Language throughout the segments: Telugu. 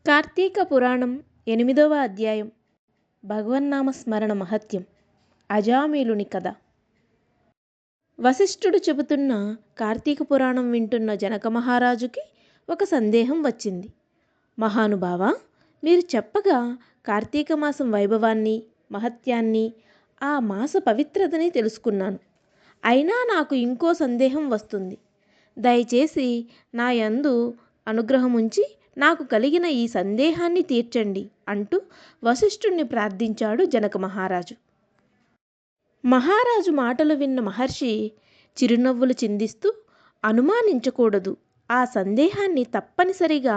కార్తీక పురాణం 8వ అధ్యాయం. భగవన్నామ స్మరణ మహత్యం. అజామిలుని కథ. వశిష్ఠుడు చెబుతున్న కార్తీక పురాణం వింటున్న జనక మహారాజుకి ఒక సందేహం వచ్చింది. మహానుభావా, మీరు చెప్పగా కార్తీక మాసం వైభవాన్ని, మహత్యాన్ని, ఆ మాస పవిత్రతని తెలుసుకున్నాను. అయినా నాకు ఇంకో సందేహం వస్తుంది. దయచేసి నా యందు అనుగ్రహం ఉంచి నాకు కలిగిన ఈ సందేహాన్ని తీర్చండి అంటూ వశిష్ఠుణ్ణి ప్రార్థించాడు జనక మహారాజు. మహారాజు మాటలు విన్న మహర్షి చిరునవ్వులు చిందిస్తూ, అనుమానించకూడదు, ఆ సందేహాన్ని తప్పనిసరిగా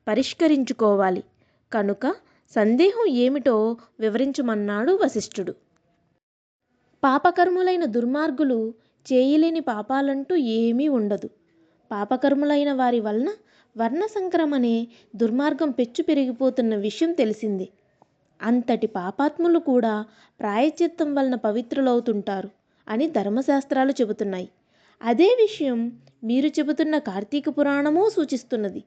పరిష్కరించుకోవాలి, కనుక సందేహం ఏమిటో వివరించమన్నాడు వశిష్ఠుడు. పాపకర్ములైన దుర్మార్గులు చేయలేని పాపాలంటూ ఏమీ ఉండదు. పాపకర్ములైన వారి వలన వర్ణ సంక్రమనే దుర్మార్గం పెచ్చు పెరిగిపోతున్న విషయం తెలిసింది. అంతటి పాపాత్ములు కూడా ప్రాయశ్చిత్తం వలన పవిత్రులవుతుంటారు అని ధర్మశాస్త్రాలు చెబుతున్నాయి. అదే విషయం మీరు చెబుతున్న కార్తీక పురాణమూ సూచిస్తున్నది.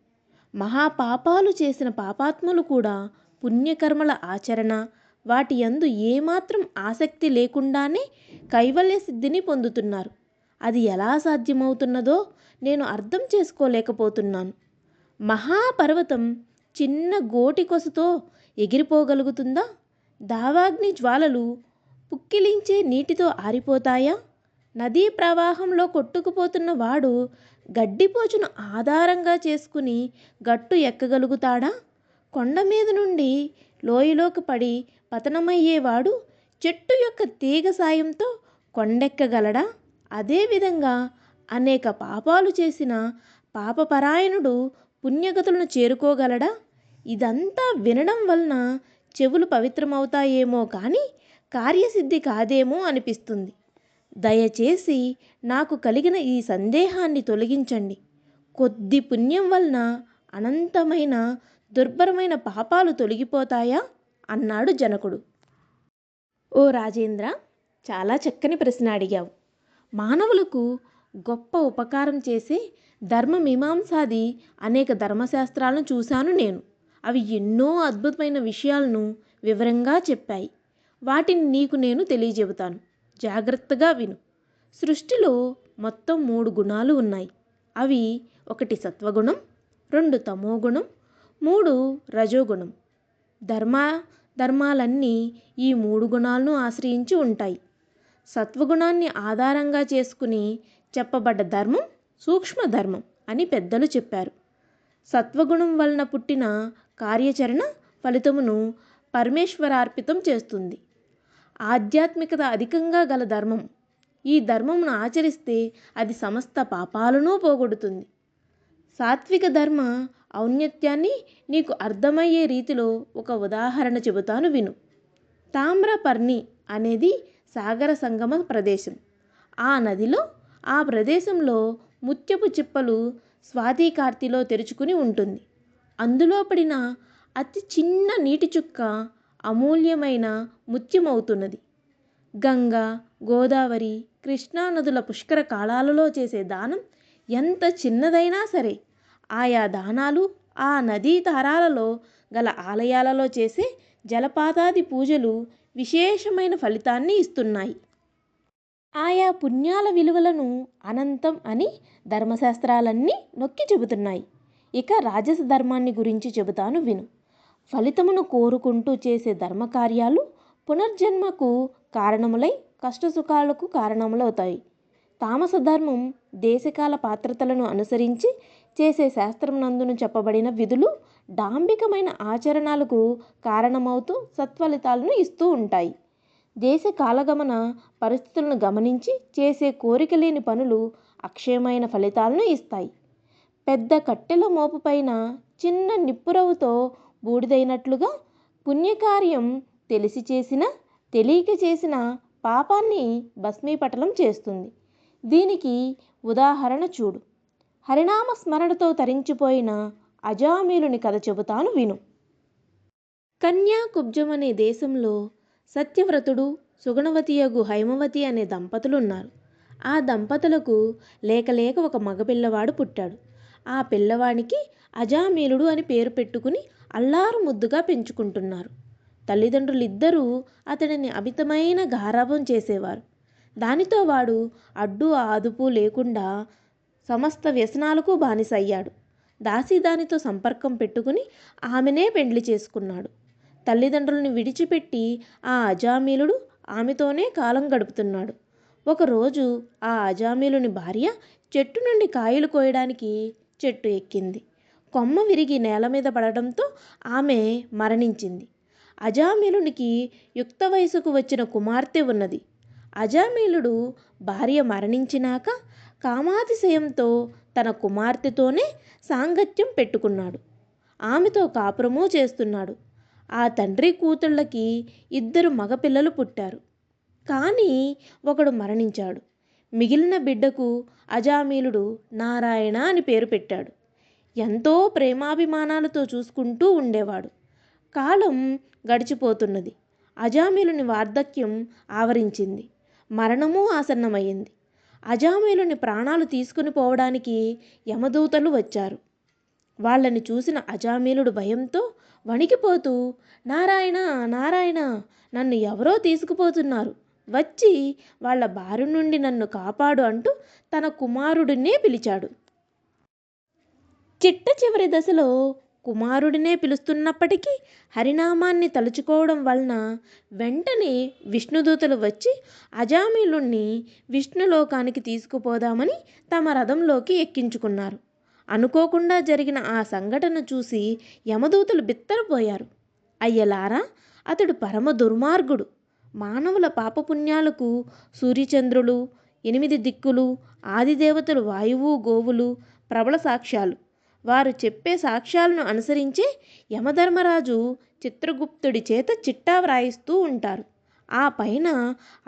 మహాపాపాలు చేసిన పాపాత్ములు కూడా పుణ్యకర్మల ఆచరణ, వాటి యందు ఏమాత్రం ఆసక్తి లేకుండానే కైవల్య సిద్ధిని పొందుతున్నారు. అది ఎలా సాధ్యమవుతున్నదో నేను అర్థం చేసుకోలేకపోతున్నాను. మహాపర్వతం చిన్న గోటి కొసతో ఎగిరిపోగలుగుతుందా? దావాగ్ని జ్వాలలు పుక్కిలించే నీటితో ఆరిపోతాయా? నదీ ప్రవాహంలో కొట్టుకుపోతున్న వాడు గడ్డిపోచును ఆధారంగా చేసుకుని గట్టు ఎక్కగలుగుతాడా? కొండ మీద నుండి లోయలోకి పడి పతనమయ్యేవాడు చెట్టు యొక్క తీగ సాయంతో కొండెక్కగలడా? అదేవిధంగా అనేక పాపాలు చేసిన పాపపరాయణుడు పుణ్యగతులను చేరుకోగలడా? ఇదంతా వినడం వలన చెవులు పవిత్రమవుతాయేమో కానీ కార్యసిద్ధి కాదేమో అనిపిస్తుంది. దయచేసి నాకు కలిగిన ఈ సందేహాన్ని తొలగించండి. కొద్ది పుణ్యం వలన అనంతమైన దుర్భరమైన పాపాలు తొలగిపోతాయా అన్నాడు జనకుడు. ఓ రాజేంద్ర, చాలా చక్కని ప్రశ్న అడిగావు. మానవులకు గొప్ప ఉపకారం చేసే ధర్మమీమాంసాది అనేక ధర్మశాస్త్రాలను చూశాను నేను. అవి ఎన్నో అద్భుతమైన విషయాలను వివరంగా చెప్పాయి. వాటిని నీకు నేను తెలియజెబుతాను. జాగ్రత్తగా విను. సృష్టిలో మొత్తం 3 గుణాలు ఉన్నాయి. అవి 1 సత్వగుణం, 2 తమోగుణం, 3 రజోగుణం. ధర్మాలన్నీ ఈ 3 గుణాలను ఆశ్రయించి ఉంటాయి. సత్వగుణాన్ని ఆధారంగా చేసుకుని చెప్పబడ్డ ధర్మం సూక్ష్మధర్మం అని పెద్దలు చెప్పారు. సత్వగుణం వలన పుట్టిన కార్యాచరణ ఫలితమును పరమేశ్వరార్పితం చేస్తుంది. ఆధ్యాత్మికత అధికంగా గల ధర్మం. ఈ ధర్మమును ఆచరిస్తే అది సమస్త పాపాలను పోగొడుతుంది. సాత్విక ధర్మ ఔన్నత్యాన్ని నీకు అర్థమయ్యే రీతిలో ఒక ఉదాహరణ చెబుతాను విను. తామ్రపర్ణి అనేది సాగర సంగమ ప్రదేశం. ఆ నదిలో, ఆ ప్రదేశంలో ముత్యపు చిప్పలు స్వాతి కార్తీలో తెరుచుకుని ఉంటుంది. అందులో పడిన అతి చిన్న నీటి చుక్క అమూల్యమైన ముత్యమవుతున్నది. గంగా, గోదావరి, కృష్ణా నదుల పుష్కర కాలాలలో చేసే దానం ఎంత చిన్నదైనా సరే, ఆయా దానాలు ఆ నదీ తారాలలో గల ఆలయాలలో చేసే జలపాతాది పూజలు విశేషమైన ఫలితాన్ని ఇస్తున్నాయి. ఆయా పుణ్యాల విలువలను అనంతం అని ధర్మశాస్త్రాలన్నీ నొక్కి చెబుతున్నాయి. ఇక రాజస ధర్మాన్ని గురించి చెబుతాను విను. ఫలితమును కోరుకుంటూ చేసే ధర్మకార్యాలు పునర్జన్మకు కారణములై కష్టసుఖాలకు కారణములవుతాయి. తామస ధర్మం దేశకాల పాత్రతలను అనుసరించి చేసే శాస్త్రమునందును చెప్పబడిన విధులు డాంబికమైన ఆచరణలకు కారణమవుతూ సత్ఫలితాలను ఇస్తూ ఉంటాయి. దేశ కాలగమన పరిస్థితులను గమనించి చేసే కోరిక లేని పనులు అక్షయమైన ఫలితాలను ఇస్తాయి. పెద్ద కట్టెల మోపు పైన చిన్న నిప్పురవ్వతో బూడిదైనట్లుగా పుణ్యకార్యం తెలిసి చేసిన, తెలియక చేసిన పాపాన్ని భస్మీపటలం చేస్తుంది. దీనికి ఉదాహరణ చూడు. హరినామ స్మరణతో తరించిపోయిన అజామిలుని కథ చెబుతాను విను. కన్యాకుబ్జం అనే దేశంలో సత్యవ్రతుడు, సుగుణవతియగు హైమవతి అనే దంపతులున్నారు. ఆ దంపతులకు లేక ఒక మగపిల్లవాడు పుట్టాడు. ఆ పిల్లవానికి అజామిలుడు అని పేరు పెట్టుకుని అల్లారు ముద్దుగా పెంచుకుంటున్నారు. తల్లిదండ్రులిద్దరూ అతడిని అమితమైన గారాబం చేసేవారు. దానితో వాడు అడ్డు ఆదుపు లేకుండా సమస్త వ్యసనాలకు బానిసయ్యాడు. దాసి దానితో సంపర్కం పెట్టుకుని ఆమెనే పెండ్లి చేసుకున్నాడు. తల్లిదండ్రులను విడిచిపెట్టి ఆ అజామీలుడు ఆమెతోనే కాలం గడుపుతున్నాడు. ఒకరోజు ఆ అజామీలుని భార్య చెట్టు నుండి కాయలు కోయడానికి చెట్టు ఎక్కింది. కొమ్మ విరిగి నేల మీద పడడంతో ఆమె మరణించింది. అజామీలునికి యుక్త వయసుకు వచ్చిన కుమార్తె ఉన్నది. అజామీలుడు భార్య మరణించినాక కామాతిశయంతో తన కుమార్తెతోనే సాంగత్యం పెట్టుకున్నాడు. ఆమెతో కాపురము చేస్తున్నాడు. ఆ తండ్రి కూతుళ్ళకి 2 మగపిల్లలు పుట్టారు. కానీ ఒకడు మరణించాడు. మిగిలిన బిడ్డకు అజామీలుడు నారాయణ అని పేరు పెట్టాడు. ఎంతో ప్రేమాభిమానాలతో చూసుకుంటూ ఉండేవాడు. కాలం గడిచిపోతున్నది. అజామీలుని వార్ధక్యం ఆవరించింది. మరణము ఆసన్నమైంది. అజామీలుని ప్రాణాలు తీసుకుని పోవడానికి యమదూతలు వచ్చారు. వాళ్ళని చూసిన అజామీలుడు భయంతో వణికిపోతూ, నారాయణ నారాయణ, నన్ను ఎవరో తీసుకుపోతున్నారు, వచ్చి వాళ్ళ బారి నుండి నన్ను కాపాడు అంటూ తన కుమారుడినే పిలిచాడు. చిట్ట చివరి దశలో కుమారుడినే పిలుస్తున్నప్పటికీ హరినామాన్ని తలుచుకోవడం వలన వెంటనే విష్ణుదూతలు వచ్చి అజామీలుణ్ణి విష్ణులోకానికి తీసుకుపోదామని తమ రథంలోకి ఎక్కించుకున్నారు. అనుకోకుండా జరిగిన ఆ సంఘటన చూసి యమదూతలు బిత్తరపోయారు. అయ్యలారా, అతడు పరమ దుర్మార్గుడు. మానవుల పాపపుణ్యాలకు సూర్యచంద్రులు, 8 దిక్కులు, ఆదిదేవతలు వాయువు గోవులు ప్రబల సాక్ష్యాలు. వారు చెప్పే సాక్ష్యాలను అనుసరించే యమధర్మరాజు చిత్రగుప్తుడి చేత చిట్టా వ్రాయిస్తూ ఉంటారు. ఆ పైన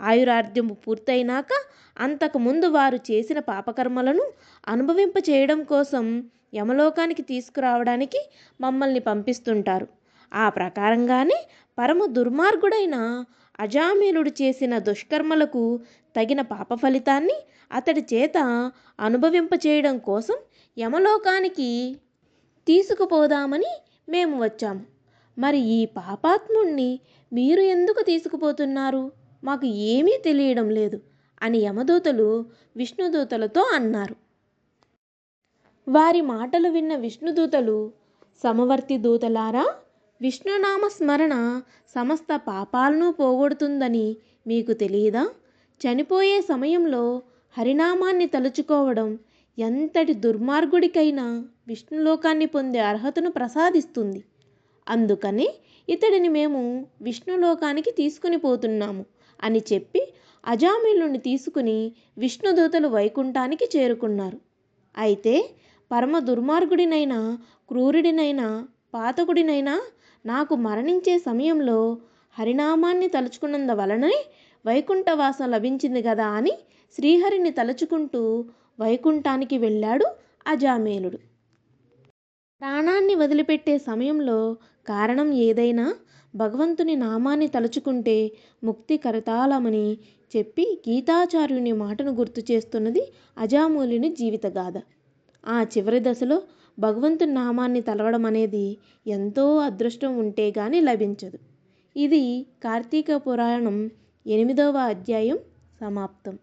ఆయురార్ధ్యము పూర్తయినాక అంతకుముందు వారు చేసిన పాపకర్మలను అనుభవింపచేయడం కోసం యమలోకానికి తీసుకురావడానికి మమ్మల్ని పంపిస్తుంటారు. ఆ ప్రకారంగానే పరమ దుర్మార్గుడైన అజామీలుడు చేసిన దుష్కర్మలకు తగిన పాప ఫలితాన్ని అతడి చేత అనుభవింపచేయడం కోసం యమలోకానికి తీసుకుపోదామని మేము వచ్చాము. మరి ఈ పాపాత్ముణ్ణి మీరు ఎందుకు తీసుకుపోతున్నారు? మాకు ఏమీ తెలియడం లేదు అని యమదూతలు విష్ణుదూతలతో అన్నారు. వారి మాటలు విన్న విష్ణుదూతలు, సమవర్తి దూతలారా, విష్ణునామ స్మరణ సమస్త పాపాలను పోగొడుతుందని మీకు తెలియదా? చనిపోయే సమయంలో హరినామాన్ని తలుచుకోవడం ఎంతటి దుర్మార్గుడికైనా విష్ణులోకాన్ని పొందే అర్హతను ప్రసాదిస్తుంది. అందుకని ఇతడిని మేము విష్ణులోకానికి తీసుకుని పోతున్నాము అని చెప్పి అజామీలుని తీసుకుని విష్ణుదూతలు వైకుంఠానికి చేరుకున్నారు. అయితే పరమ దుర్మార్గుడినైనా, క్రూరుడినైనా, పాతకుడినైనా నాకు మరణించే సమయంలో హరినామాన్ని తలుచుకున్నందువలనే వైకుంఠవాసం లభించింది కదా అని శ్రీహరిని తలుచుకుంటూ వైకుంఠానికి వెళ్ళాడు అజామీలుడు. ప్రాణాన్ని వదిలిపెట్టే సమయంలో కారణం ఏదైనా భగవంతుని నామాన్ని తలుచుకుంటే ముక్తి కరతాళమని చెప్పి గీతాచార్యుని మాటను గుర్తు చేస్తున్నది అజామీలుని జీవితగాథ. ఆ చివరి దశలో భగవంతుని నామాన్ని తలవడం అనేది ఎంతో అదృష్టం ఉంటే గాని లభించదు. ఇది కార్తీక పురాణం 8వ అధ్యాయం సమాప్తం.